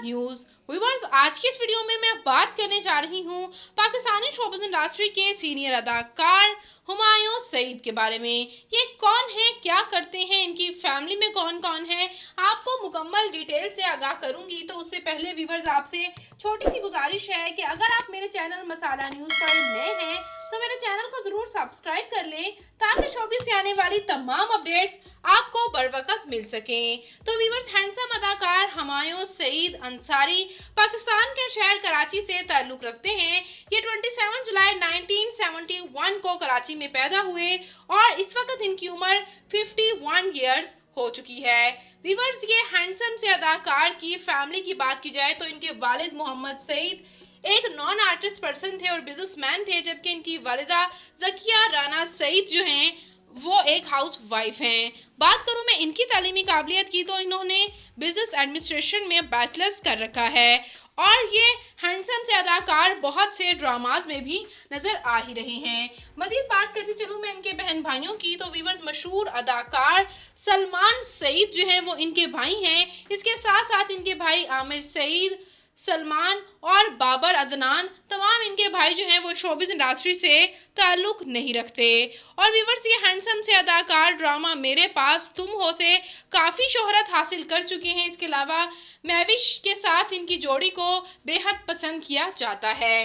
News. Viewers, आज की इस वीडियो में मैं बात करने जा रही हूँ पाकिस्तानी शोबिज़ इंडस्ट्री के सीनियर अदाकार हुमायूं सईद के बारे में। ये कौन है, क्या करते हैं, इनकी फैमिली में कौन कौन है, आपको मुकम्मल डिटेल से आगाह करूंगी। तो उससे पहले व्यूअर्स, आपसे छोटी सी गुजारिश है कि अगर आप मेरे चैनल मसाला न्यूज़ पर नए हैं तो मेरे चैनल को जरूर सब्सक्राइब कर लें ताकि शोबिज़ से आने वाली तमाम अपडेट्स आपको बर वक्त मिल सकें। तो व्यूअर्स, हैंडसम अदाकार हुमायूं सईद अंसारी पाकिस्तान के शहर कराची से ताल्लुक़ रखते हैं। ये 27 जुलाई 1971 को कराची में पैदा हुए और इस वक्त इनकी उम्र 51 ईयर्स हो चुकी है। व्यूअर्स, ये हैंडसम से अदाकार की फैमिली की बात की जाए तो इनके वालिद मोहम्मद सईद एक नॉन आर्टिस्ट पर्सन थे और बिजनेसमैन थे, जबकि इनकी वालिदा ज़किया राना सईद जो हैं वो एक हाउस वाइफ हैं। बात करूं मैं इनकी तालीमी काबिलियत की तो इन्होंने बिजनेस एडमिनिस्ट्रेशन में बैचलर्स कर रखा है और ये हैंडसम से अदाकार बहुत से ड्रामाज में भी नज़र आ ही रहे हैं। मज़ीद बात करती चलूँ मैं इनके बहन भाइयों की तो व्यूअर्स, मशहूर अदाकार सलमान सईद जो हैं वो इनके भाई हैं। इसके साथ साथ इनके भाई आमिर सईद, सलमान और बाबर अदनान, तमाम इनके भाई जो हैं वो शोबिज़ इंडस्ट्री से ताल्लुक़ नहीं रखते। और व्यूअर्स, ये हैंडसम से अदाकार ड्रामा मेरे पास तुम हो से काफ़ी शोहरत हासिल कर चुके हैं। इसके अलावा महविश के साथ इनकी जोड़ी को बेहद पसंद किया जाता है।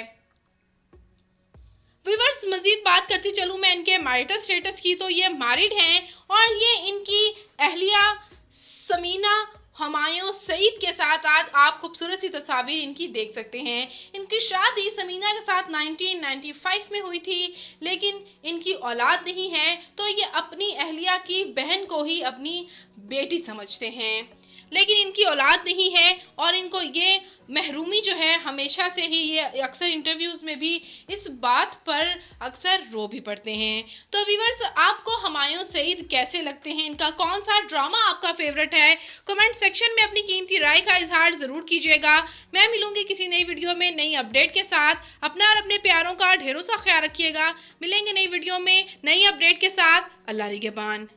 व्यूअर्स, मज़ीद बात करती चलूँ मैं इनके मैरिटल स्टेटस की तो ये मैरिड हैं और ये इनकी अहलिया समीना हुमायूं सईद के साथ आज आप खूबसूरत सी तस्वीर इनकी देख सकते हैं। इनकी शादी समीना के साथ 1995 में हुई थी, लेकिन इनकी औलाद नहीं है तो ये अपनी अहलिया की बहन को ही अपनी बेटी समझते हैं, लेकिन इनकी औलाद नहीं है और इनको ये महरूमी जो है हमेशा से ही, ये अक्सर इंटरव्यूज़ में भी इस बात पर अक्सर रो भी पड़ते हैं। तो व्यूअर्स, आपको हुमायूं सईद कैसे लगते हैं, इनका कौन सा ड्रामा आपका फेवरेट है, कमेंट सेक्शन में अपनी कीमती राय का इजहार ज़रूर कीजिएगा। मैं मिलूंगी किसी नई वीडियो में नई अपडेट के साथ। अपना और अपने प्यारों का ढेरों सा ख्याल रखिएगा। मिलेंगे नई वीडियो में नई अपडेट के साथ। अल्लाह निगहबान।